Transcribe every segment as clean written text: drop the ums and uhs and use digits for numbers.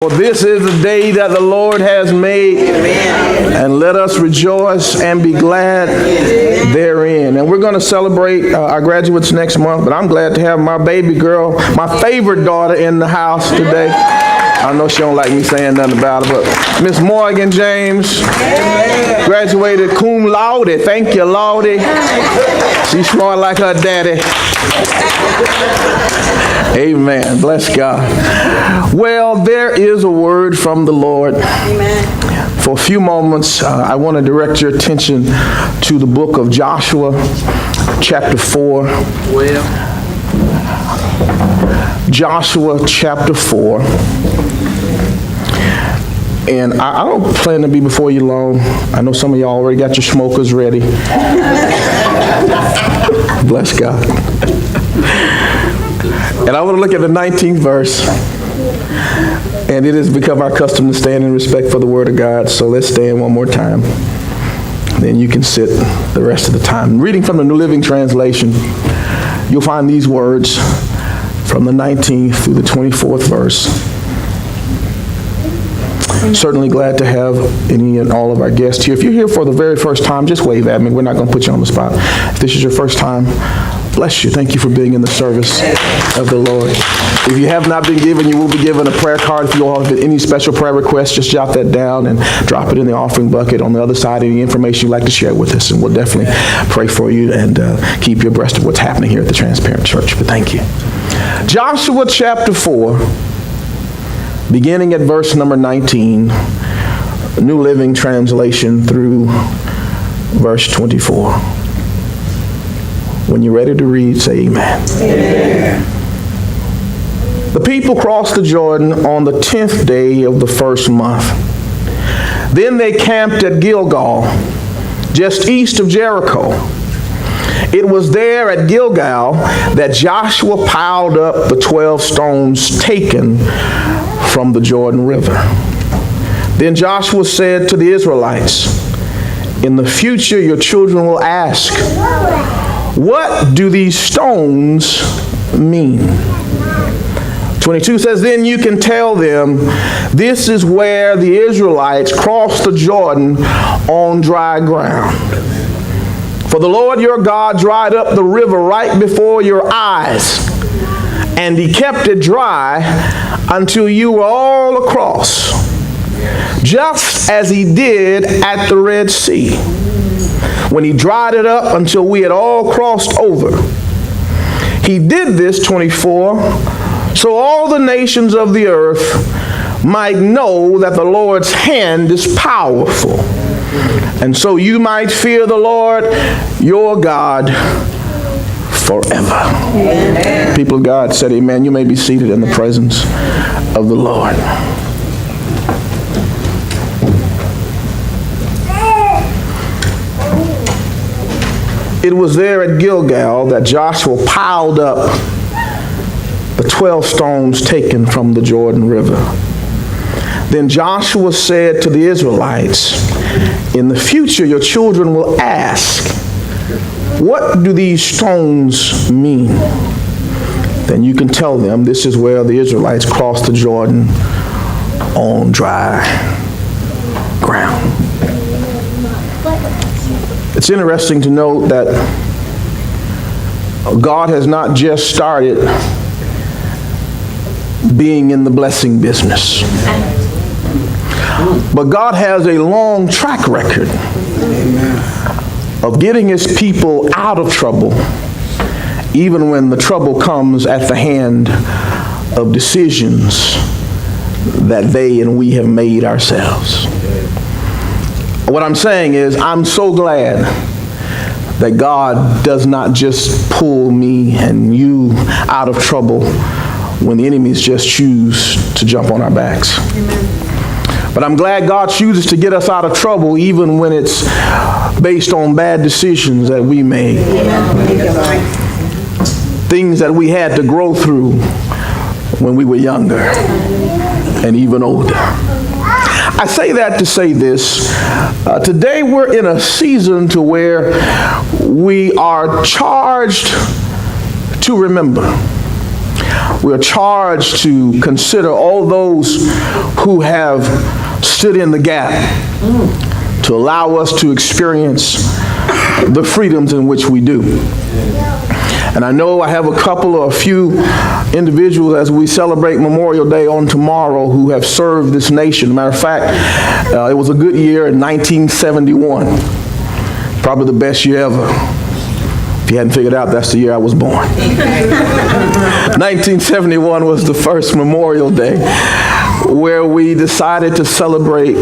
For this is the day that the Lord has made, and let us rejoice and be glad therein. And we're going to celebrate our graduates next month, but I'm glad to have my baby girl, my favorite daughter, in the house today. I know she don't like me saying nothing about it, but Miss Morgan James graduated cum laude. Thank you, Laude. She's smart like her daddy. Amen. Bless God. Well, there is a word from the Lord. Amen. For a few moments, I want to direct your attention to the book of Joshua, chapter 4. Joshua, chapter 4. And I don't plan to be before you long. I know some of y'all already got your smokers ready. Bless God. And I want to look at the 19th verse. And it has become our custom to stand in respect for the word of God. So let's stand one more time. Then you can sit the rest of the time. Reading from the New Living Translation, you'll find these words from the 19th through the 24th verse. Certainly glad to have any and all of our guests here. If you're here for the very first time, just wave at me. We're not going to put you on the spot. If this is your first time, bless you. Thank you for being in the service of the Lord. If you have not been given, you will be given a prayer card. If you all have any special prayer requests, just jot that down and drop it in the offering bucket. On the other side, any information you'd like to share with us, and we'll definitely pray for you and keep you abreast of what's happening here at the Transparent Church. But thank you. Joshua chapter 4. Beginning at verse number 19, New Living Translation through verse 24. When you're ready to read, say amen. Amen. The people crossed the Jordan on the 10th day of the first month. Then they camped at Gilgal, just east of Jericho. It was there at Gilgal that Joshua piled up the 12 stones taken from the Jordan River. Then Joshua said to the Israelites, "In the future your children will ask, 'What do these stones mean?'" 22 says, "Then you can tell them, 'This is where the Israelites crossed the Jordan on dry ground. For the Lord your God dried up the river right before your eyes, and he kept it dry until you were all across, just as he did at the Red Sea, when he dried it up until we had all crossed over. He did this," 24, "so all the nations of the earth might know that the Lord's hand is powerful, and so you might fear the Lord your God forever." Amen. People of God said amen. You may be seated in the presence of the Lord. It was there at Gilgal that Joshua piled up the 12 stones taken from the Jordan River. Then Joshua said to the Israelites, "In the future your children will ask, 'What do these stones mean?' Then you can tell them, 'This is where the Israelites crossed the Jordan on dry ground.'" It's interesting to note that God has not just started being in the blessing business, but God has a long track record of getting his people out of trouble, even when the trouble comes at the hand of decisions that they and we have made ourselves. What I'm saying is, I'm so glad that God does not just pull me and you out of trouble when the enemies just choose to jump on our backs. Amen. But I'm glad God chooses to get us out of trouble even when it's based on bad decisions that we made. Amen. Things that we had to grow through when we were younger and even older. I say that to say this. Today we're in a season to where we are charged to remember. We are charged to consider all those who have stood in the gap to allow us to experience the freedoms in which we do. And I know I have a few individuals as we celebrate Memorial Day on tomorrow who have served this nation. Matter of fact, it was a good year in 1971. Probably the best year ever. If you hadn't figured out, that's the year I was born. 1971 was the first Memorial Day where we decided to celebrate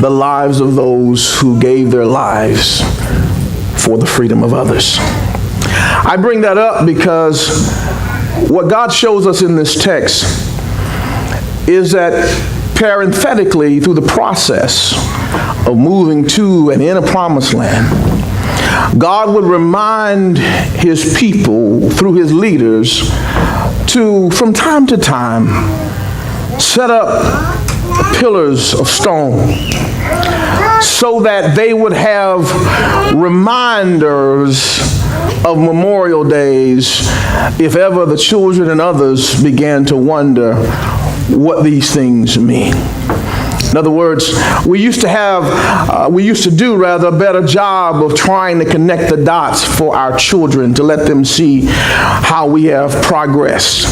the lives of those who gave their lives for the freedom of others. I bring that up because what God shows us in this text is that parenthetically, through the process of moving to and in a promised land, God would remind his people through his leaders to, from time to time, set up pillars of stone so that they would have reminders of Memorial Days if ever the children and others began to wonder what these things mean. In other words, we used to do a better job of trying to connect the dots for our children to let them see how we have progressed.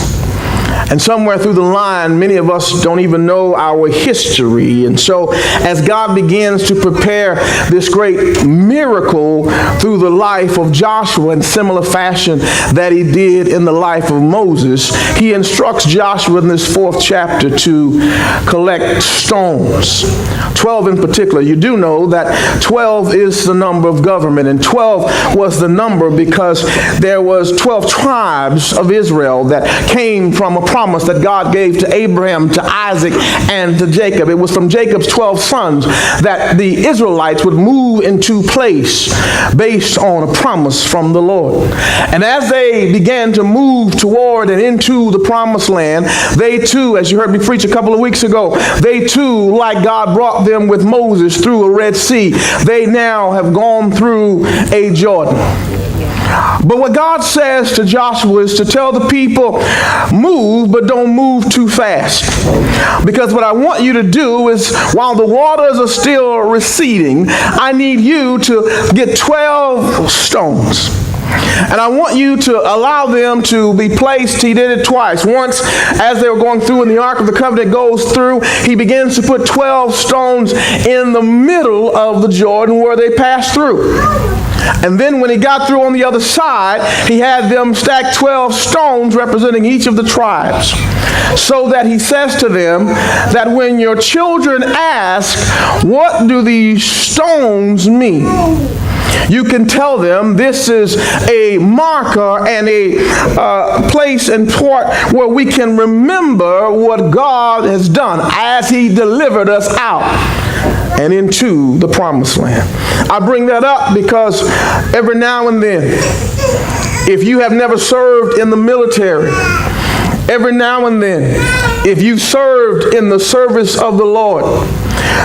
And somewhere through the line, many of us don't even know our history. And so as God begins to prepare this great miracle through the life of Joshua in similar fashion that he did in the life of Moses, he instructs Joshua in this 4th chapter to collect stones. 12 in particular. You do know that 12 is the number of government, and 12 was the number because there was 12 tribes of Israel that came from a promise that God gave to Abraham, to Isaac, and to Jacob. It was from Jacob's 12 sons that the Israelites would move into place based on a promise from the Lord. And as they began to move toward and into the promised land, they too, as you heard me preach a couple of weeks ago, they too, like God brought them with Moses through a Red Sea, they now have gone through a Jordan. But what God says to Joshua is to tell the people, move, but don't move too fast. Because what I want you to do is, while the waters are still receding, I need you to get 12 stones. And I want you to allow them to be placed. He did it twice. Once, as they were going through and the Ark of the Covenant goes through, he begins to put 12 stones in the middle of the Jordan where they passed through. And then when he got through on the other side, he had them stack 12 stones representing each of the tribes. So that he says to them that when your children ask, what do these stones mean? You can tell them this is a marker and a place and part where we can remember what God has done as he delivered us out and into the promised land. I bring that up because every now and then, if you have never served in the military, every now and then, if you served in the service of the Lord,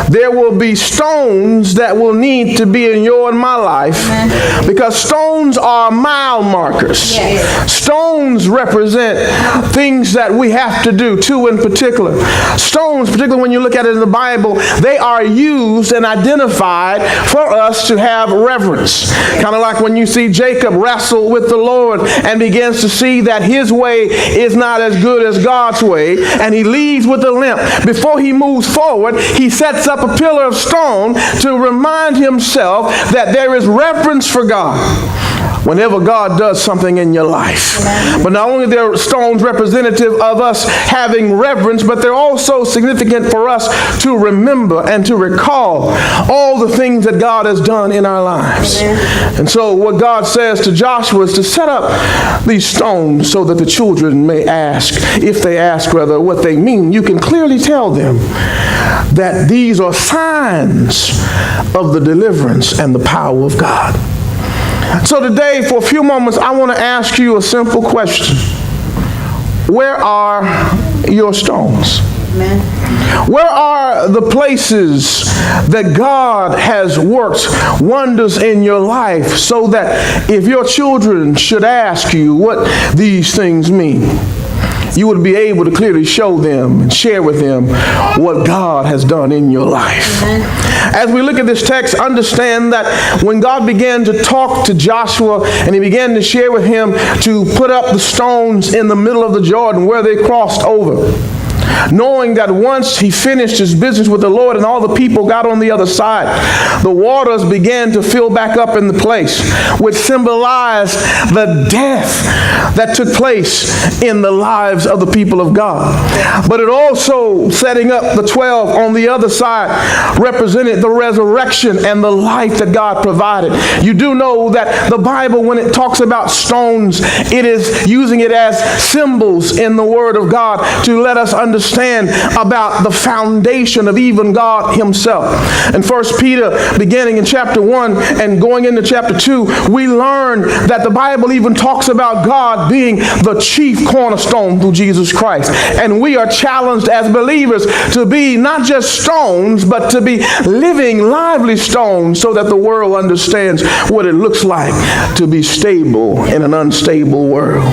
there will be stones that will need to be in your and my life, because stones are mile markers. Yes. Stones represent things that we have to do, two in particular. Stones, particularly when you look at it in the Bible, they are used and identified for us to have reverence. Kind of like when you see Jacob wrestle with the Lord and begins to see that his way is not as good as God's way, and he leaves with a limp. Before he moves forward, he sets up a pillar of stone to remind himself that there is reverence for God whenever God does something in your life. But not only are stones representative of us having reverence, but they're also significant for us to remember and to recall all the things that God has done in our lives. And so what God says to Joshua is to set up these stones so that the children may ask, if they ask rather, what they mean. You can clearly tell them that these are signs of the deliverance and the power of God. So today, for a few moments, I want to ask you a simple question. Where are your stones? Amen. Where are the places that God has worked wonders in your life so that if your children should ask you what these things mean, you would be able to clearly show them and share with them what God has done in your life. As we look at this text, understand that when God began to talk to Joshua and he began to share with him to put up the stones in the middle of the Jordan where they crossed over, knowing that once he finished his business with the Lord and all the people got on the other side, the waters began to fill back up in the place, which symbolized the death that took place in the lives of the people of God. But it also, setting up the 12 on the other side, represented the resurrection and the life that God provided. You do know that the Bible, when it talks about stones, it is using it as symbols in the Word of God to let us understand about the foundation of even God himself. In 1 Peter, beginning in chapter 1 and going into chapter 2, we learn that the Bible even talks about God being the chief cornerstone through Jesus Christ. And we are challenged as believers to be not just stones, but to be living, lively stones so that the world understands what it looks like to be stable in an unstable world.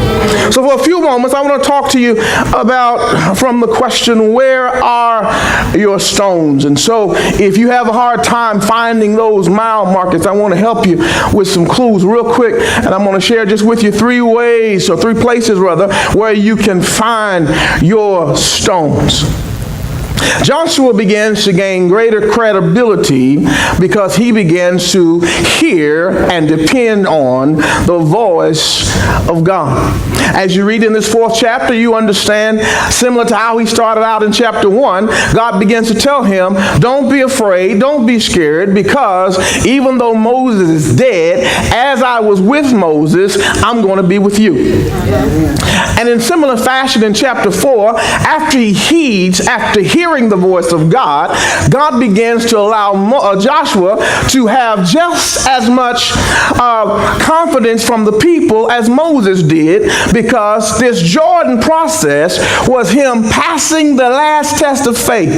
So for a few moments, I want to talk to you about, from the question, where are your stones? And so if you have a hard time finding those mile markers, I want to help you with some clues real quick. And I'm going to share just with you three places where you can find your stones. Joshua begins to gain greater credibility because he begins to hear and depend on the voice of God. As you read in this 4th chapter, you understand, similar to how he started out in chapter 1, God begins to tell him, don't be afraid, don't be scared, because even though Moses is dead, as I was with Moses, I'm going to be with you. And in similar fashion in chapter 4, after hearing the voice of God, God begins to allow Joshua to have just as much confidence from the people as Moses did, because this Jordan process was him passing the last test of faith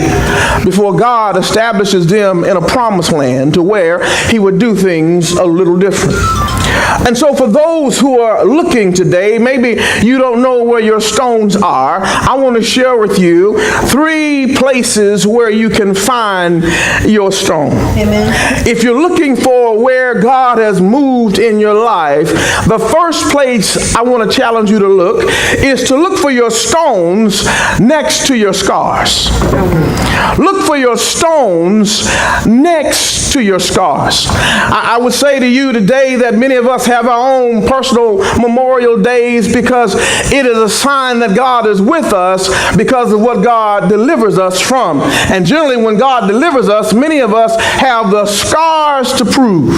before God establishes them in a promised land to where he would do things a little different. And so for those who are looking today, maybe you don't know where your stones are, I want to share with you 3 places where you can find your stone. Amen. If you're looking for where God has moved in your life, the first place I want to challenge you to look is to look for your stones next to your scars. Look for your stones next to your scars. I would say to you today that many of us have our own personal memorial days because it is a sign that God is with us because of what God delivers us from. And generally when God delivers us, many of us have the scars to prove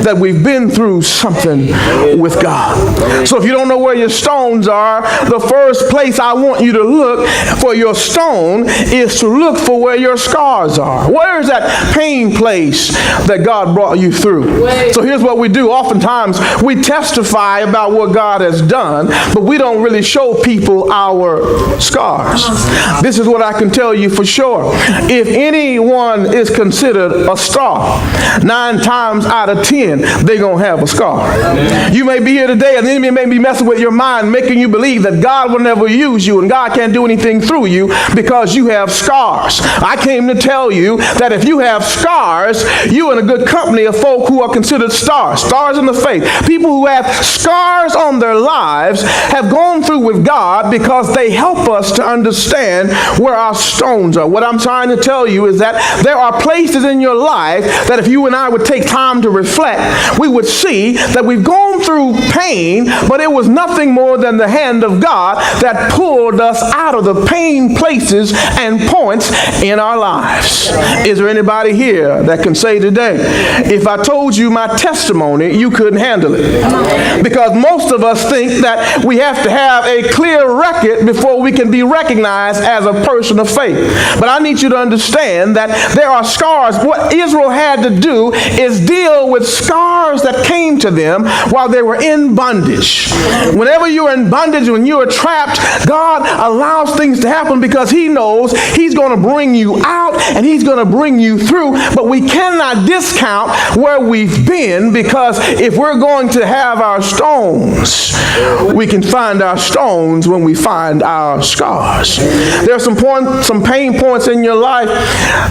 that we've been through something with God. So if you don't know where your stones are, the first place I want you to look for your stone is to look for where your scars are. Where is that pain place that God brought you through? So here's what we do. Oftentimes we testify about what God has done, but we don't really show people our scars. This is what I can tell you for sure. If anyone is considered a star, 9 times out of 10, they're going to have a scar. You may be here today and the enemy may be messing with your mind, making you believe that God will never use you and God can't do anything through you because you have scars. I came to tell you that if you have scars, you're in a good company of folk who are considered stars in the faith. People who have scars on their lives have gone through with God because they help us to understand where our stones are. What I'm trying to tell you is that there are places in your life that if you and I would take time to reflect, we would see that we've gone through pain, but it was nothing more than the hand of God that pulled us out of the pain places and points in our lives. Is there anybody here that can say today, if I told you my testimony, you couldn't handle it? Because most of us think that we have to have a clear record before we can be recognized as a person of faith. But I need you to understand that there are scars. What Israel had to do is deal with scars that came to them while they were in bondage. Whenever you're in bondage, when you are trapped, God allows things to happen because he knows he's going to bring you out and he's going to bring you through. But we cannot discount where we've been, because if we're going to have our stones, we can find our stones when we find our scars. There are some pain points in your life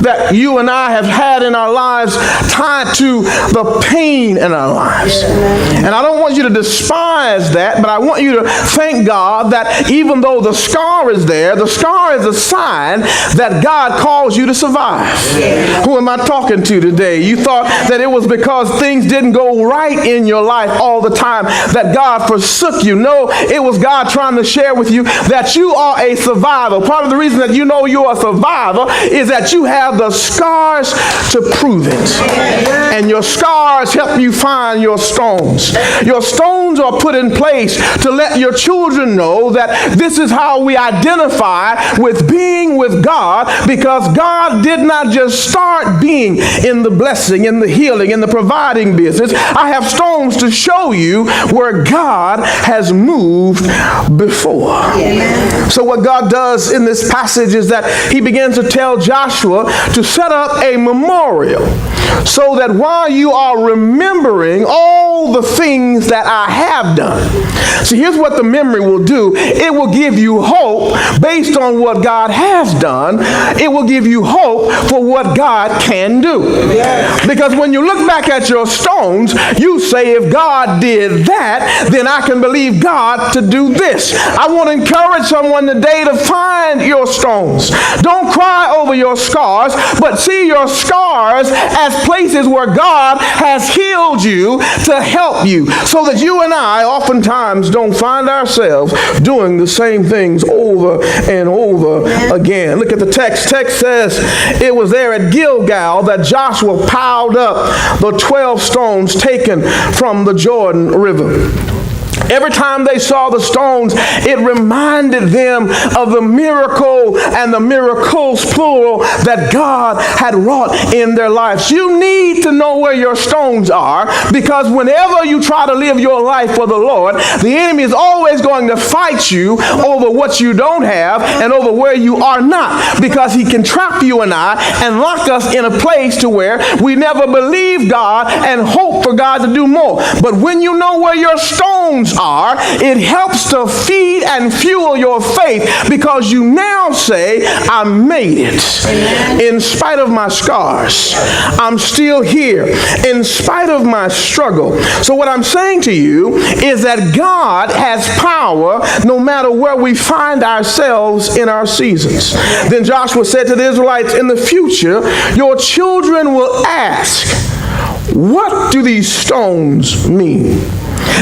that you and I have had in our lives tied to the pain in our lives. And I don't want you to despise that, but I want you to thank God that even though the scar is there, the scar is a sign that God calls you to survive. Who am I talking to today? You thought that it was because things didn't go right in your life all the time that God forsook you. No, it was God trying to share with you that you are a survivor. Part of the reason that you know you're a survivor is that you have the scars to prove it. And your scars help you find your stones. Your stones are put in place to let your children know that this is how we identify with being with God, because God did not just start being in the blessing, in the healing, in the providing business. I have stones to show you where God has moved before. So what God does in this passage is that he begins to tell Joshua to set up a memorial, so that while you are remembering all the things that I have done. See, here's what the memory will do. It will give you hope based on what God has done. It will give you hope for what God can do. Because when you look back at your stones, you say, if God did that, then I can believe God to do this. I want to encourage someone today to find your stones. Don't cry over your scars, but see your scars as places where God has healed you to help you, so that you and I oftentimes don't find ourselves doing the same things over and over again. Look at the text. Text says it was there at Gilgal that Joshua piled up the 12 stones taken from the Jordan River. Every time they saw the stones, it reminded them of the miracle and the miracles, plural, that God had wrought in their lives. You need to know where your stones are, because whenever you try to live your life for the Lord, the enemy is always going to fight you over what you don't have and over where you are not, because he can trap you and I and lock us in a place to where we never believe God and hope for God to do more. But when you know where your stones are, it helps to feed and fuel your faith, because you now say, I made it. Amen. In spite of my scars, I'm still here in spite of my struggle. So what I'm saying to you is that God has power no matter where we find ourselves in our seasons. Then Joshua said to the Israelites, in the future, your children will ask, what do these stones mean?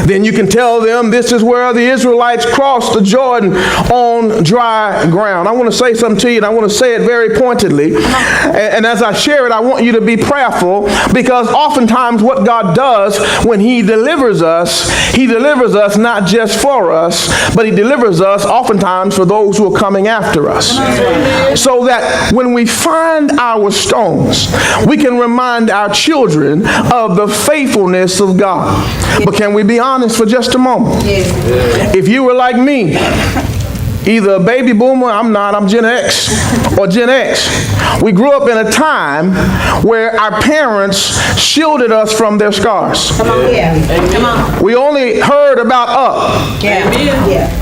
Then you can tell them this is where the Israelites crossed the Jordan on dry ground. I want to say something to you, and I want to say it very pointedly. And as I share it, I want you to be prayerful, because oftentimes what God does when he delivers us not just for us, but he delivers us oftentimes for those who are coming after us. So that when we find our stones, we can remind our children of the faithfulness of God. But can we be honest for just a moment? If you were like me, either a baby boomer, I'm Gen X, or Gen X. We grew up in a time where our parents shielded us from their scars. Come on. We only heard about up.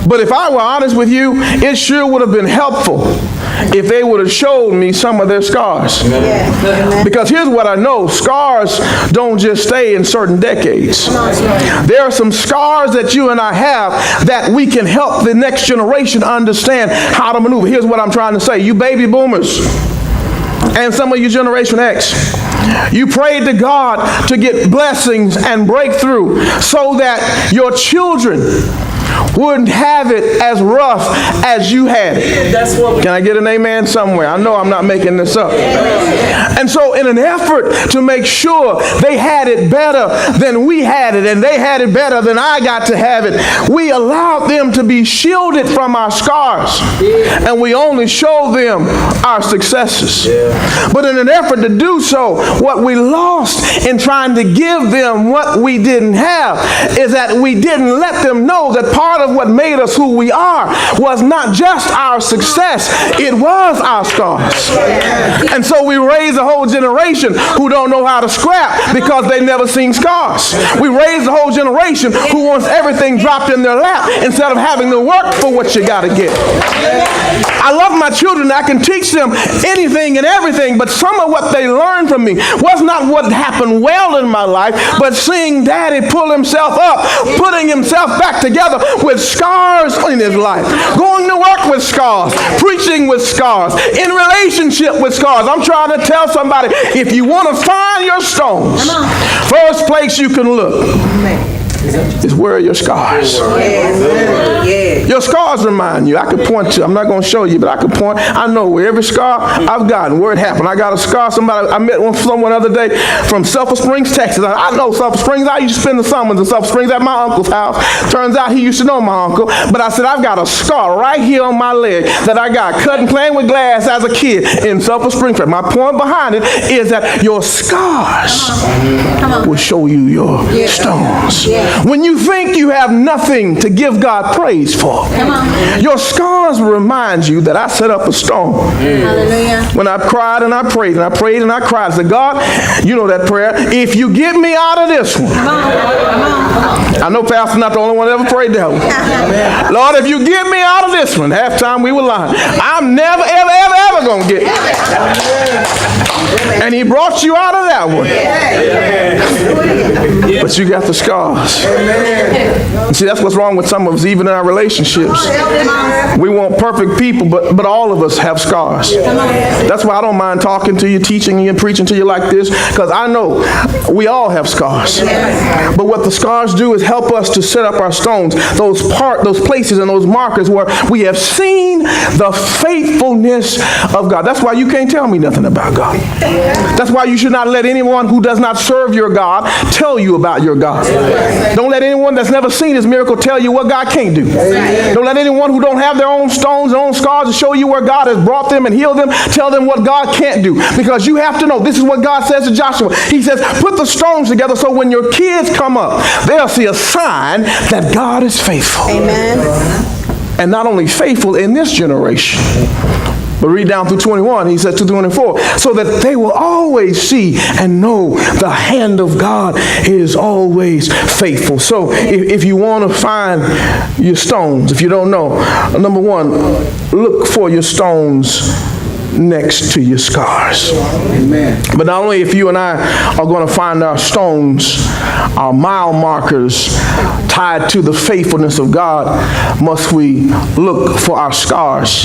But if I were honest with you, it sure would have been helpful if they would have showed me some of their scars. Because here's what I know, scars don't just stay in certain decades. There are some scars that you and I have that we can help the next generation understand how to maneuver. Here's what I'm trying to say. You baby boomers and some of you Generation X, you prayed to God to get blessings and breakthrough so that your children wouldn't have it as rough as you had it. Can I get an amen somewhere? I know I'm not making this up. And so in an effort to make sure they had it better than we had it, and they had it better than I got to have it, we allowed them to be shielded from our scars, and we only show them our successes. But in an effort to do so, what we lost in trying to give them what we didn't have is that we didn't let them know that part of what made us who we are was not just our success, it was our scars. And so we raise a whole generation who don't know how to scrap because they've never seen scars. We raise a whole generation who wants everything dropped in their lap instead of having to work for what you got to get. I love my children. I can teach them anything and everything, but some of what they learned from me was not what happened well in my life, but seeing Daddy pull himself up, putting himself back together with scars in his life, going to work with scars, preaching with scars, in relationship with scars. I'm trying to tell somebody, if you want to find your stones, first place you can look is where are your scars. Your scars remind you. I could point to, I'm not going to show you, but I could point. I know where every scar I've gotten, where it happened. I got a scar. I met someone the other day from Sulphur Springs, Texas. I know Sulphur Springs. I used to spend the summers in Sulphur Springs at my uncle's house. Turns out he used to know my uncle. But I said, I've got a scar right here on my leg that I got cutting, playing with glass as a kid in Sulphur Springs. My point behind it is that your scars will show you your stones. When you think you have nothing to give God praise for, your scars will remind you that I set up a stone. When I cried and I prayed and I prayed and I cried, I said, God, you know that prayer, if you get me out of this one. I know Pastor's not the only one that ever prayed that one. Lord, if you get me out of this one, halftime we were lying. I'm never, ever, ever, ever going to get it. And he brought you out of that one. But you got the scars. See, that's what's wrong with some of us, even in our relationships. We want perfect people, but all of us have scars. That's why I don't mind talking to you, teaching you, and preaching to you like this, because I know we all have scars. But what the scars do is help us to set up our stones, those places and those markers where we have seen the faithfulness of God. That's why you can't tell me nothing about God. That's why you should not let anyone who does not serve your God tell you about your God. Don't let anyone that's never seen his miracle tell you what God can't do. Don't let anyone who don't have their own stones, their own scars to show you where God has brought them and healed them, tell them what God can't do. Because you have to know, this is what God says to Joshua. He says, put the stones together so when your kids come up, they'll see a sign that God is faithful. Amen. And not only faithful in this generation, but read down through 21, he says to 24, so that they will always see and know the hand of God is always faithful. So if you want to find your stones, if you don't know, number one, look for your stones next to your scars. Amen. But not only if you and I are going to find our stones, our mile markers tied to the faithfulness of God, must we look for our scars.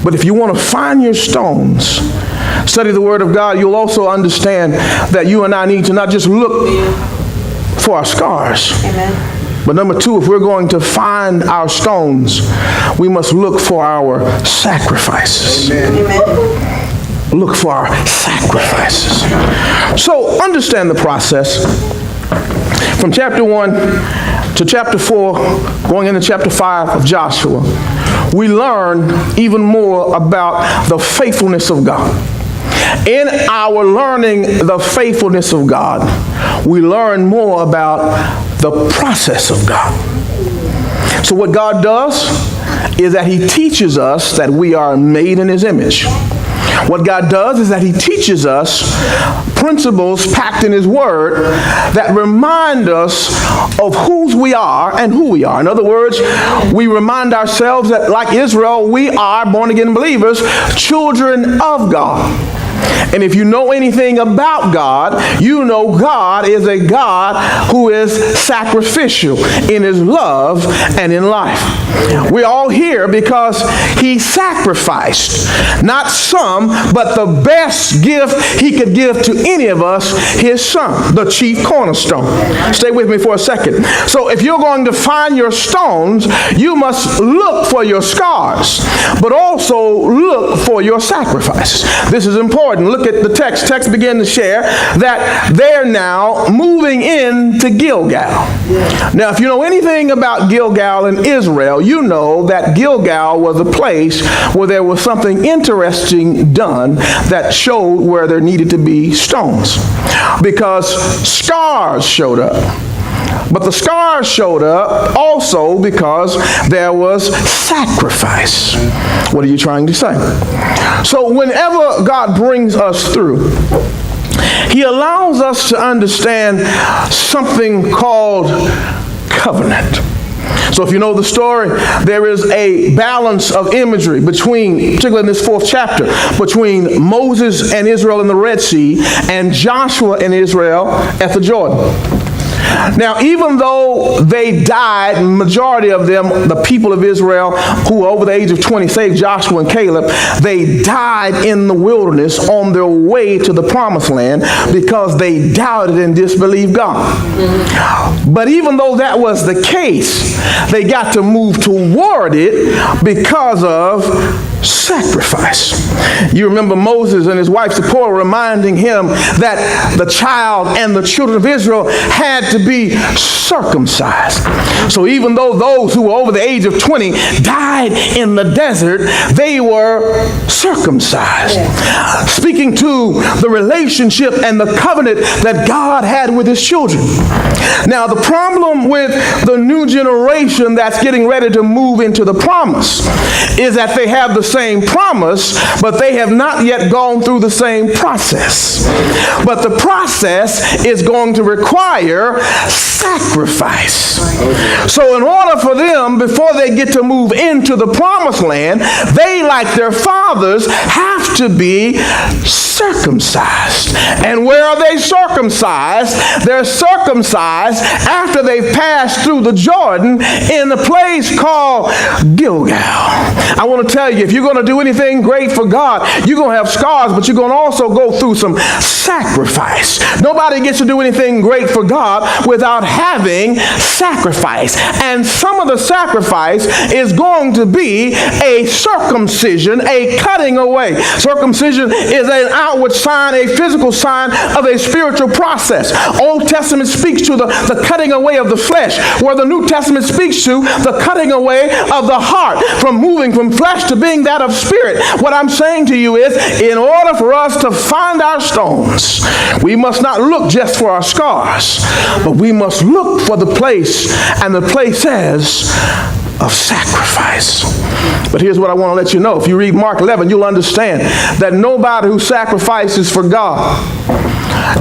But if you want to find your stones, study the Word of God, you'll also understand that you and I need to not just look for our scars. Amen. But number two, if we're going to find our stones, we must look for our sacrifices. Amen. Look for our sacrifices. So understand the process. From chapter 1 to chapter 4, going into chapter 5 of Joshua, we learn even more about the faithfulness of God. In our learning the faithfulness of God, we learn more about the process of God. So what God does is that he teaches us that we are made in his image. What God does is that he teaches us principles packed in his word that remind us of whose we are and who we are. In other words, we remind ourselves that, like Israel, we are born-again believers, children of God. And if you know anything about God, you know God is a God who is sacrificial in his love and in life. We're all here because he sacrificed, not some, but the best gift he could give to any of us, his son, the chief cornerstone. Stay with me for a second. So if you're going to find your stones, you must look for your scars, but also look for your sacrifices. This is important. Look at the text. Text began to share that they're now moving into Gilgal. Now, if you know anything about Gilgal in Israel, you know that Gilgal was a place where there was something interesting done that showed where there needed to be stones. Because scars showed up. But the scars showed up also because there was sacrifice. What are you trying to say? So whenever God brings us through, he allows us to understand something called covenant. So if you know the story, there is a balance of imagery between, particularly in this 4th chapter, between Moses and Israel in the Red Sea and Joshua and Israel at the Jordan. Now, even though they died, majority of them, the people of Israel who were over the age of 20, save Joshua and Caleb, they died in the wilderness on their way to the promised land because they doubted and disbelieved God. But even though that was the case, they got to move toward it because of sacrifice. You remember Moses and his wife Zipporah reminding him that the child and the children of Israel had to be circumcised. So even though those who were over the age of 20 died in the desert, they were circumcised. Speaking to the relationship and the covenant that God had with his children. Now the problem with the new generation that's getting ready to move into the promise is that they have the same promise, but they have not yet gone through the same process. But the process is going to require sacrifice. So in order for them, before they get to move into the promised land, they, like their fathers, have to be circumcised. And where are they circumcised? They're circumcised after they've passed through the Jordan in a place called Gilgal. I want to tell you, if you're going to do anything great for God, you're going to have scars, but you're going to also go through some sacrifice. Nobody gets to do anything great for God without having sacrifice. And some of the sacrifice is going to be a circumcision, a cutting away. Circumcision is an outward sign, a physical sign of a spiritual process. Old Testament speaks to the cutting away of the flesh, where the New Testament speaks to the cutting away of the heart, from moving from flesh to being that of spirit. What I'm saying to you is, in order for us to find our stones, we must not look just for our scars, but we must look for the place, and the place says, of sacrifice. But here's what I want to let you know. If you read Mark 11, you'll understand that nobody who sacrifices for God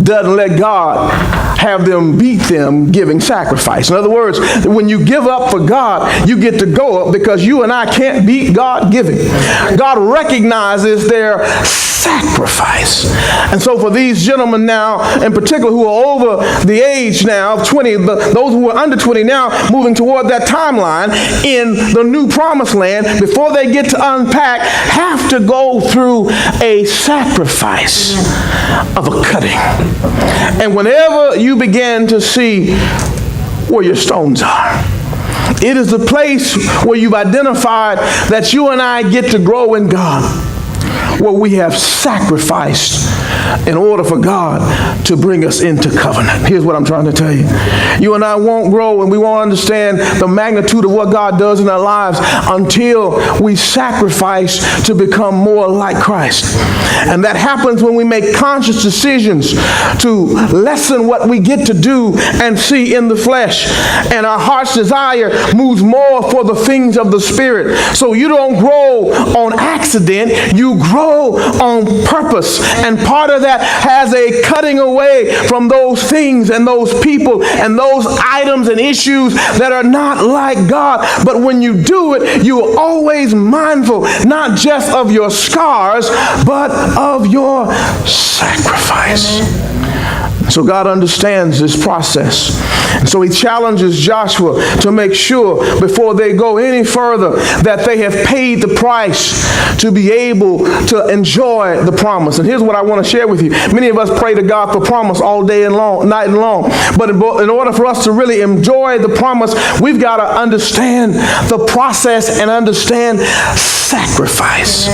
doesn't let God have them beat them giving sacrifice. In other words, when you give up for God, you get to go up, because you and I can't beat God giving. God recognizes their sacrifice. And so for these gentlemen now, in particular, who are over the age now of 20, those who are under 20 now, moving toward that timeline in the new promised land, before they get to unpack, have to go through a sacrifice of a cutting. And whenever you begin to see where your stones are, it is the place where you've identified that you and I get to grow in God, where we have sacrificed in order for God to bring us into covenant. Here's what I'm trying to tell you. You and I won't grow, and we won't understand the magnitude of what God does in our lives until we sacrifice to become more like Christ. And that happens when we make conscious decisions to lessen what we get to do and see in the flesh. And our heart's desire moves more for the things of the Spirit. So you don't grow on accident, you grow on purpose. And part of that has a cutting away from those things and those people and those items and issues that are not like God. But when you do it, you are always mindful not just of your scars, but of your sacrifice. So God understands this process. And so he challenges Joshua to make sure before they go any further that they have paid the price to be able to enjoy the promise. And here's what I want to share with you. Many of us pray to God for promise all day and long, night and long. But in order for us to really enjoy the promise, we've got to understand the process and understand sacrifice.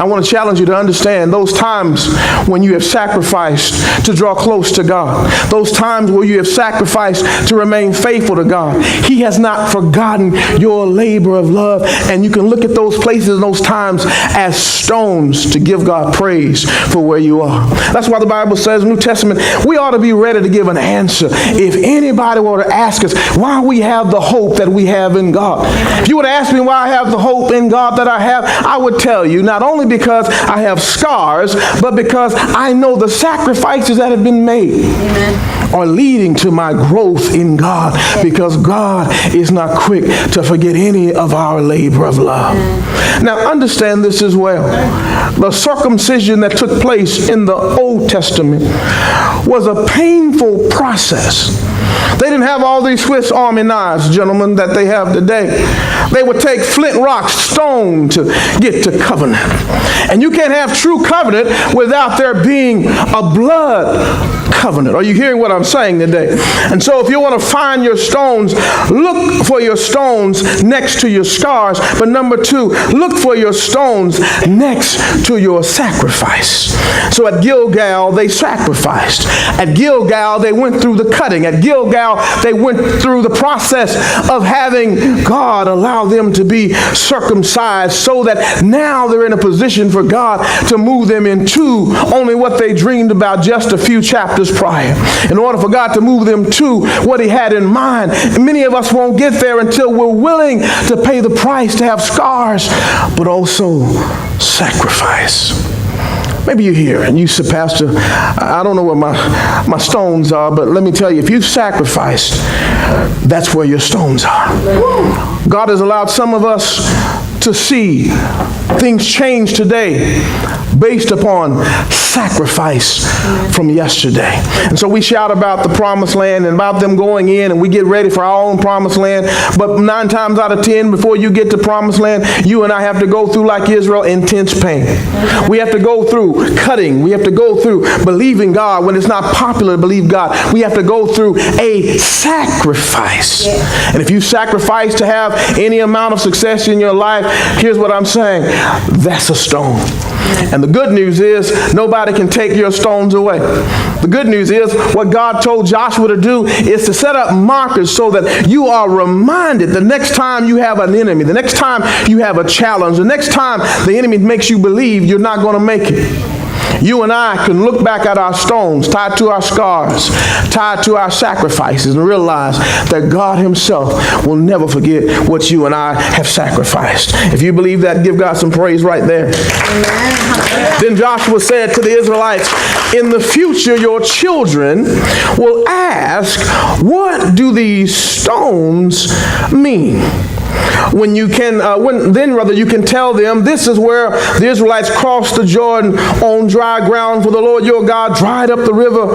I want to challenge you to understand those times when you have sacrificed to draw close to God, those times where you have sacrificed to remain faithful to God. He has not forgotten your labor of love, and you can look at those places and those times as stones to give God praise for where you are. That's why the Bible says in the New Testament, we ought to be ready to give an answer. If anybody were to ask us why we have the hope that we have in God, if you would ask me why I have the hope in God that I have, I would tell you, not only because I have scars, but because I know the sacrifices that have been made are leading to my growth in God, because God is not quick to forget any of our labor of love. Now understand this as well. The circumcision that took place in the Old Testament was a painful process. They didn't have all these Swiss Army knives, gentlemen, that they have today. They would take flint, rock, stone to get to covenant. And you can't have true covenant without there being a blood covenant. Are you hearing what I'm saying today? And so if you want to find your stones, look for your stones next to your scars. But number two, look for your stones next to your sacrifice. So at Gilgal, they sacrificed. At Gilgal, they went through the cutting. At Gilgal, they went through the process of having God allow them to be circumcised, so that now they're in a position for God to move them into only what they dreamed about just a few chapters prior. In order for God to move them to what he had in mind, many of us won't get there until we're willing to pay the price to have scars, but also sacrifice. Maybe you're here and you say, Pastor, I don't know where my stones are, but let me tell you, if you've sacrificed, that's where your stones are. God has allowed some of us to see things change today based upon sacrifice from yesterday. And so we shout about the promised land and about them going in, and we get ready for our own promised land. But 9 times out of 10, before you get to promised land, you and I have to go through, like Israel, intense pain. We have to go through cutting. We have to go through believing God when it's not popular to believe God. We have to go through a sacrifice. And if you sacrifice to have any amount of success in your life, here's what I'm saying. That's a stone. And the good news is nobody can take your stones away. The good news is what God told Joshua to do is to set up markers so that you are reminded the next time you have an enemy, the next time you have a challenge, the next time the enemy makes you believe you're not going to make it. You and I can look back at our stones, tied to our scars, tied to our sacrifices, and realize that God himself will never forget what you and I have sacrificed. If you believe that, give God some praise right there. Amen. Then Joshua said to the Israelites, in the future your children will ask, what do these stones mean? Then you can tell them, this is where the Israelites crossed the Jordan on dry ground, for the Lord your God dried up the river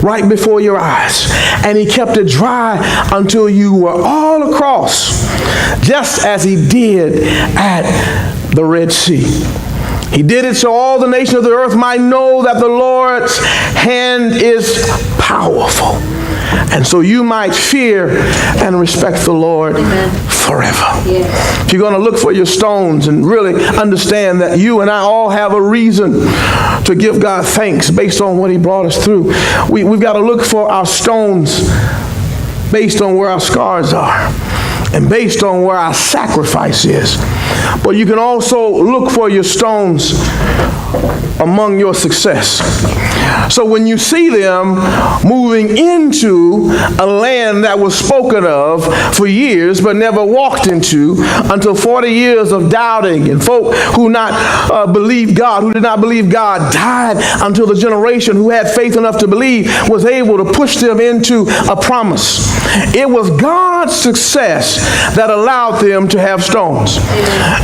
right before your eyes, and he kept it dry until you were all across, just as he did at the Red Sea. He did it so all the nations of the earth might know that the Lord's hand is powerful, and so you might fear and respect the Lord forever. Yes. If you're going to look for your stones and really understand that you and I all have a reason to give God thanks based on what he brought us through, we've got to look for our stones based on where our scars are and based on where our sacrifice is. But you can also look for your stones among your success. So when you see them moving into a land that was spoken of for years but never walked into until 40 years of doubting, and folk who did not believe God died until the generation who had faith enough to believe was able to push them into a promise. It was God's success that allowed them to have stones.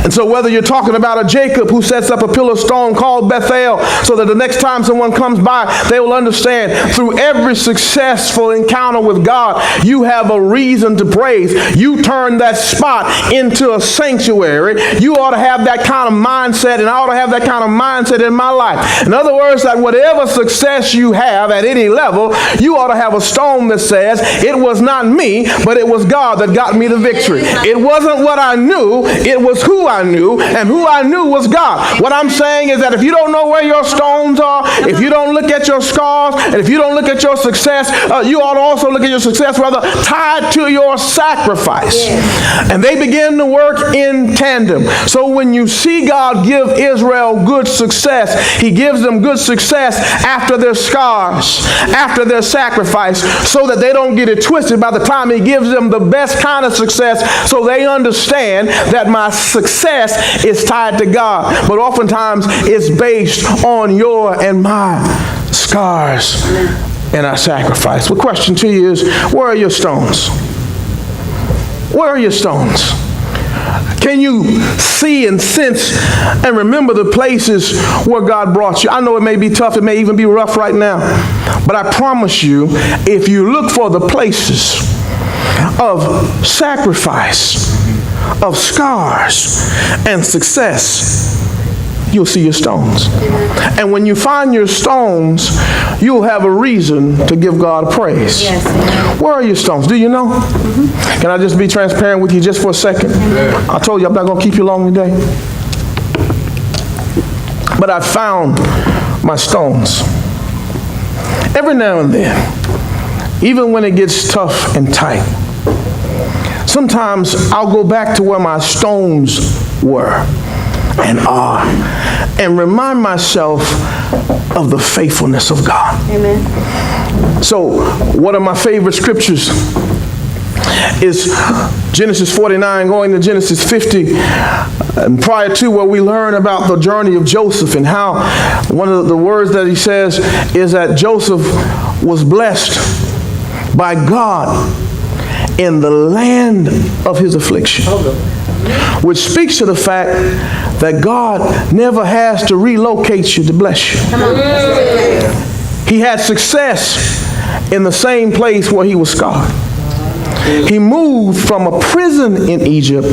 And so whether you're talking about a Jacob who sets up a pillar of stone called Bethel so that the next time someone comes by, they will understand through every successful encounter with God, you have a reason to praise. You turn that spot into a sanctuary. You ought to have that kind of mindset, and I ought to have that kind of mindset in my life. In other words, that whatever success you have at any level, you ought to have a stone that says, it was not not me, but it was God that got me the victory. It wasn't what I knew, it was who I knew, and who I knew was God. What I'm saying is that if you don't know where your stones are, if you don't look at your scars, and if you don't look at your success, you ought to also look at your success rather tied to your sacrifice. And they begin to work in tandem. So when you see God give Israel good success, he gives them good success after their scars, after their sacrifice, so that they don't get it twisted by the time he gives them the best kind of success, so they understand that my success is tied to God. But oftentimes it's based on your and my scars and our sacrifice. The question to you is, where are your stones? Where are your stones? Can you see and sense and remember the places where God brought you? I know it may be tough, it may even be rough right now, but I promise you, if you look for the places of sacrifice, of scars and success, you'll see your stones. And when you find your stones, you'll have a reason to give God praise. Yes. Where are your stones? Do you know? Can I just be transparent with you just for a second? I told you I'm not going to keep you long today. But I found my stones. Every now and then, even when it gets tough and tight, sometimes I'll go back to where my stones were and are, and remind myself of the faithfulness of God. Amen. So one of my favorite scriptures is Genesis 49 going to Genesis 50, and prior to, where we learn about the journey of Joseph, and how one of the words that he says is that Joseph was blessed by God in the land of his affliction, which speaks to the fact that God never has to relocate you to bless you. He had success in the same place where he was scarred. He moved from a prison in Egypt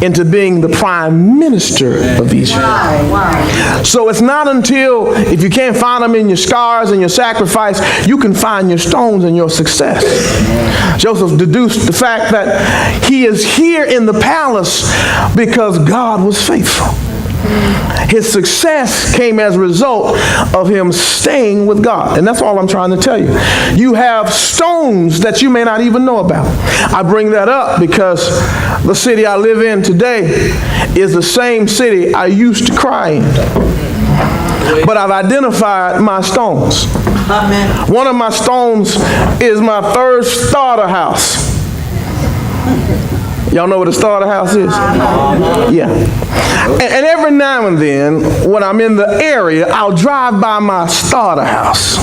into being the prime minister of Egypt. So it's not until, if you can't find them in your scars and your sacrifice, you can find your stones and your success. Joseph deduced the fact that he is here in the palace because God was faithful. His success came as a result of him staying with God. And that's all I'm trying to tell you. You have stones that you may not even know about. I bring that up because the city I live in today is the same city I used to cry in. But I've identified my stones. Amen. One of my stones is my first starter house. Y'all know what a starter house is? Yeah. And every now and then, when I'm in the area, I'll drive by my starter house.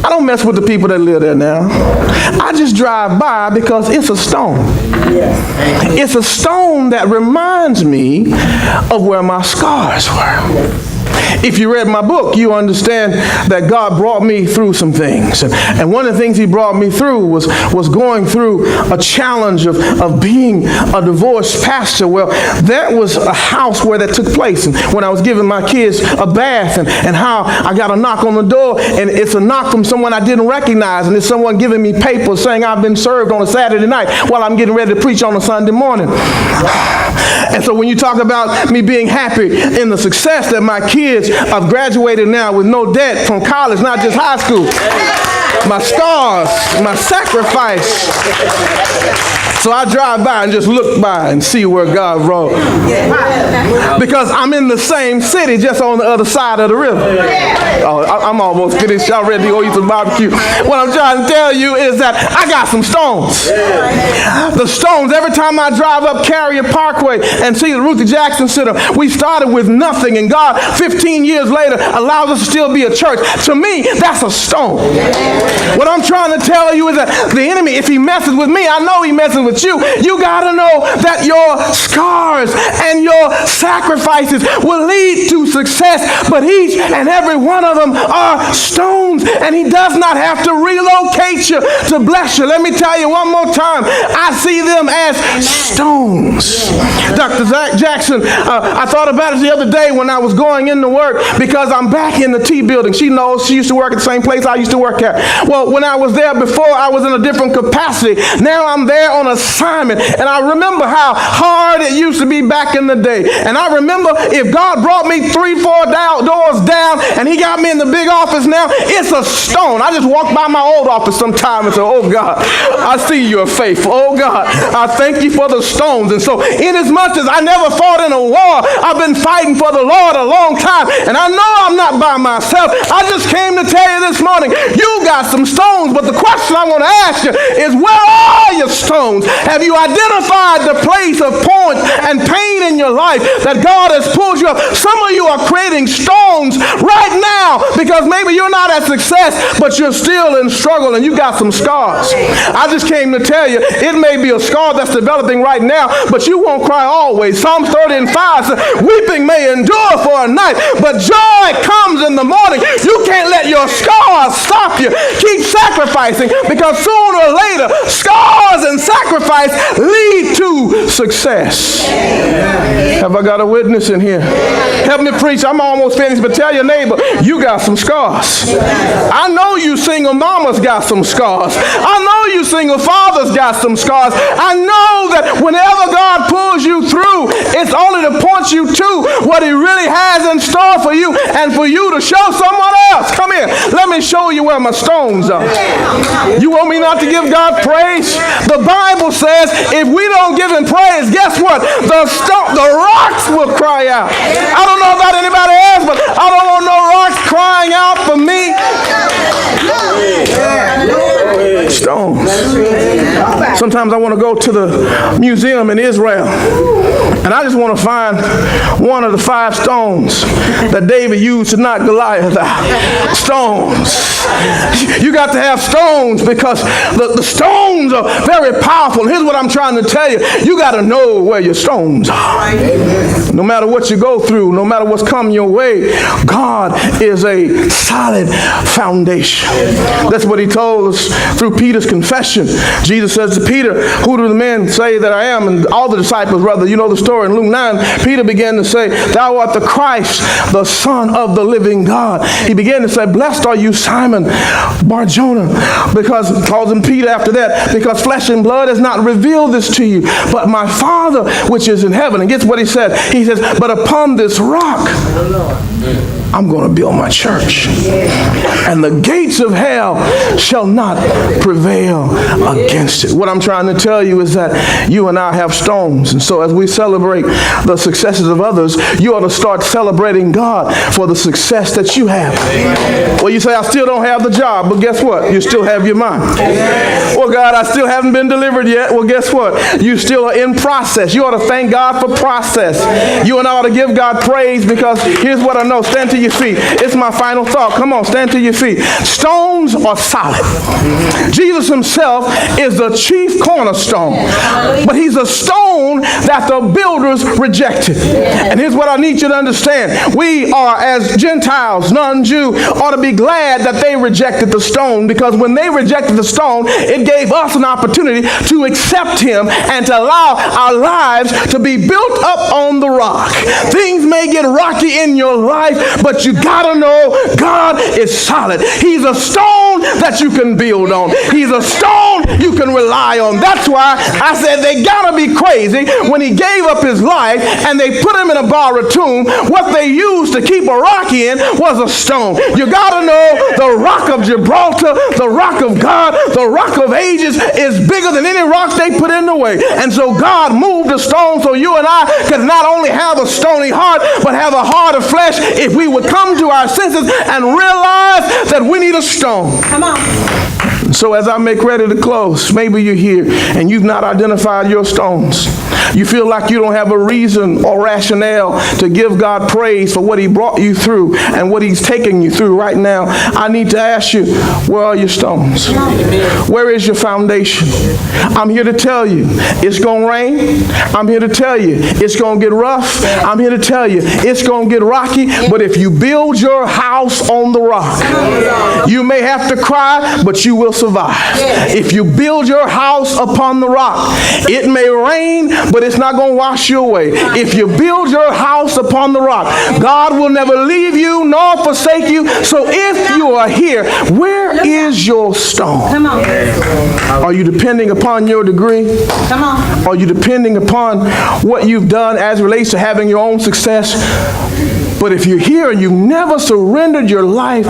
I don't mess with the people that live there now. I just drive by because it's a stone. It's a stone that reminds me of where my scars were. If you read my book, you understand that God brought me through some things. And one of the things he brought me through was going through a challenge of being a divorced pastor. Well, there was a house where that took place. And when I was giving my kids a bath, and how I got a knock on the door, and it's a knock from someone I didn't recognize, and it's someone giving me papers saying I've been served on a Saturday night while I'm getting ready to preach on a Sunday morning. And so when you talk about me being happy in the success that my kids have graduated now with no debt from college, not just high school, my scars, my sacrifice. So I drive by and just look by and see where God wrote. Because I'm in the same city, just on the other side of the river. Oh, I'm almost finished. Y'all ready to go eat some barbecue? What I'm trying to tell you is that I got some stones. The stones, every time I drive up Carrier Parkway and see the Ruthie Jackson Center, we started with nothing, and God, 15 years later, allows us to still be a church. To me, that's a stone. What I'm trying to tell you is that the enemy, if he messes with me, I know he messes with with you, you got to know that your scars and your sacrifices will lead to success, but each and every one of them are stones, and he does not have to relocate you to bless you. Let me tell you one more time, I see them as stones. Dr. Zach Jackson, I thought about it the other day when I was going into work, because I'm back in the T building. She knows, she used to work at the same place I used to work at. Well, when I was there before, I was in a different capacity. Now I'm there on assignment, and I remember how hard it used to be back in the day. And I remember if God brought me 3-4 doors down and he got me in the big office now, it's a stone. I just walk by my old office sometime and say, oh God, I see you're faithful. Oh God, I thank you for the stones. And so inasmuch as I never fought in a war, I've been fighting for the Lord a long time, and I know I'm not by myself. I just came to tell you this morning, you got some stones, but the question I want to ask you is, where are your stones? Have you identified the place of point and pain in your life that God has pulled you up? Some of you are creating stones right now because maybe you're not at success, but you're still in struggle and you got some scars. I just came to tell you, it may be a scar that's developing right now, but you won't cry always. Psalms 30 and 5 says, weeping may endure for a night, but joy comes in the morning. You can't let your scars stop you. Keep sacrificing, because sooner or later, scars and sacrifice lead to success. Have I got a witness in here? Help me preach. I'm almost finished, but tell your neighbor, you got some scars. I know you single mamas got some scars. I know you single fathers got some scars. I know that whenever God pulls you through, it's only to point you to what he really has in store for you, and for you to show someone else. Come here, let me show you where my stones are. You want me not to give God praise? The Bible says if we don't give him praise, guess what? The rocks will cry out. I don't know about anybody else, but I don't want no rocks crying out for me. Stones. Sometimes I want to go to the museum in Israel, and I just want to find one of the 5 stones that David used to knock Goliath out. Stones. You got to have stones, because the stones are very powerful. Here's what I'm trying to tell you. You got to know where your stones are. No matter what you go through, no matter what's come your way, God is a solid foundation. That's what he told us through Peter's confession. Jesus says to Peter, who do the men say that I am? And all the disciples, rather, you know the story in Luke 9, Peter began to say, thou art the Christ, the Son of the living God. He began to say, blessed are you, Simon Bar-Jonah, because calls him Peter after that, because flesh and blood has not revealed this to you, but my Father which is in heaven. And guess what he said? He says, but upon this rock I'm going to build my church, and the gates of hell shall not prevail against it. What I'm trying to tell you is that you and I have stones, and so as we celebrate the successes of others, you ought to start celebrating God for the success that you have. Well, you say, I still don't have the job, but guess what? You still have your mind. Well, God, I still haven't been delivered yet. Well, guess what? You still are in process. You ought to thank God for process. You and I ought to give God praise, because here's what I know. Stand to your feet. It's my final thought. Come on, stand to your feet. Stones are solid. Jesus himself is the chief cornerstone, but he's a stone that the builders rejected. And here's what I need you to understand. We are, as Gentiles, non-Jew, ought to be glad that they rejected the stone, because when they rejected the stone, it gave us an opportunity to accept him and to allow our lives to be built up on the rock. Things may get rocky in your life, but you gotta know God is solid. He's a stone that you can build on. He's a stone you can rely on. That's why I said they gotta be crazy when he gave up his life and they put him in a borrowed tomb. What they used to keep a rock in was a stone. You gotta know the rock of Gibraltar, the rock of God, the rock of ages is bigger than any rock they put in the way. And so God moved the stone so you and I could not only have a stony heart, but have a heart of flesh if we would come to our senses and realize that we need a stone. Come on. So as I make ready to close, maybe you're here and you've not identified your stones. You feel like you don't have a reason or rationale to give God praise for what he brought you through and what he's taking you through right now. I need to ask you, where are your stones? Where is your foundation? I'm here to tell you, it's going to rain. I'm here to tell you, it's going to get rough. I'm here to tell you, it's going to get rocky. But if you build your house on the rock, you may have to cry, but you will survive. If you build your house upon the rock, it may rain, but it's not going to wash you away. If you build your house upon the rock, God will never leave you nor forsake you. So if you are here, where is your stone? Come on. Are you depending upon your degree? Come on. Are you depending upon what you've done as it relates to having your own success? But if you're here and you've never surrendered your life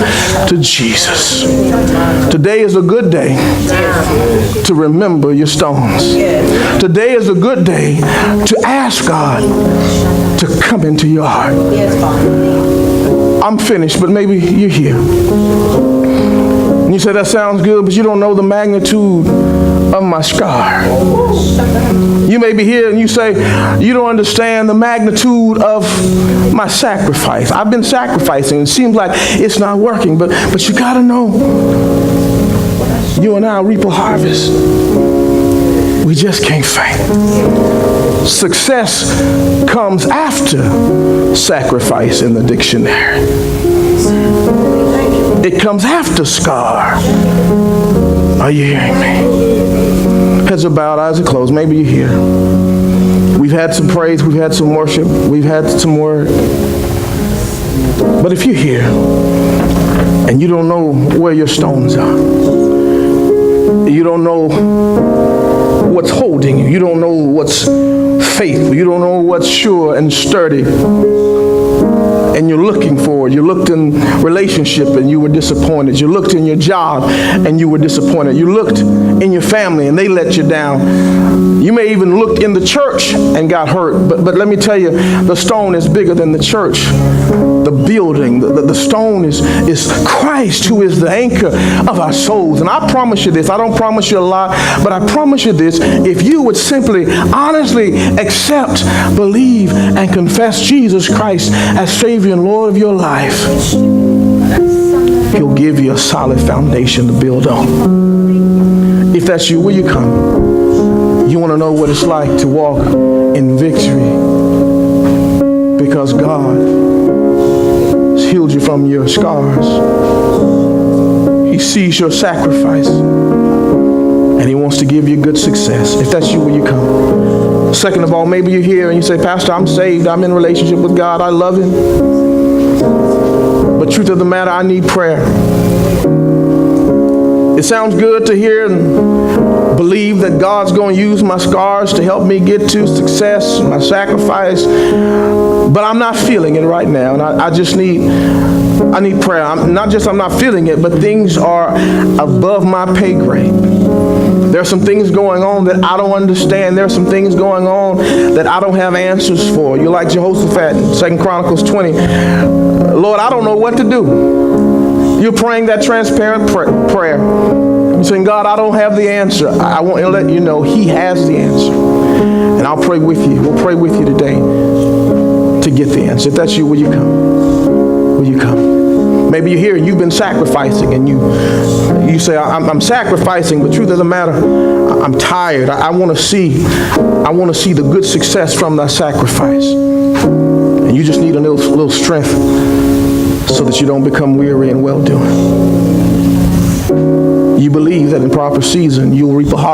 to Jesus, today is a good day to remember your stones. Today is a good day to ask God to come into your heart. I'm finished, but maybe you're here. And you say, that sounds good, but you don't know the magnitude of my scar. You may be here and you say, you don't understand the magnitude of my sacrifice. I've been sacrificing. It seems like it's not working, but you got to know, you and I reap a harvest. We just can't faint. Success comes after sacrifice in the dictionary. It comes after scar. Are you hearing me? Heads are bowed, eyes are closed. Maybe you're here. We've had some praise, we've had some worship, we've had some word. But if you're here and you don't know where your stones are, you don't know what's holding you, you don't know what's faithful, you don't know what's sure and sturdy, and you're looking for it. You looked in relationship and you were disappointed. You looked in your job and you were disappointed. You looked in your family and they let you down. You may even looked in the church and got hurt. But let me tell you, the stone is bigger than the church. The building, the stone is Christ, who is the anchor of our souls. And I promise you this, I don't promise you a lot, but I promise you this, if you would simply, honestly accept, believe, and confess Jesus Christ as Savior and Lord of your life, He'll give you a solid foundation to build on. If that's you, will you come? You want to know what it's like to walk in victory because God has healed you from your scars. He sees your sacrifice and He wants to give you good success. If that's you, will you come? Second of all, maybe you're here and you say, Pastor, I'm saved. I'm in a relationship with God. I love Him. But truth of the matter, I need prayer. It sounds good to hear and believe that God's going to use my scars to help me get to success, my sacrifice. But I'm not feeling it right now. And I need prayer. I'm not feeling it, but things are above my pay grade. There are some things going on that I don't understand. There are some things going on that I don't have answers for. You're like Jehoshaphat in 2 Chronicles 20. Lord, I don't know what to do. You're praying that transparent prayer. You're saying, God, I don't have the answer. I want to let you know He has the answer. And I'll pray with you. We'll pray with you today to get the answer. If that's you, will you come? Will you come? Maybe you're here and you've been sacrificing and you say, I'm sacrificing, but truth of the matter, I'm tired. I want to see the good success from that sacrifice. And you just need a little strength so that you don't become weary in well-doing. You believe that in proper season you'll reap a harvest.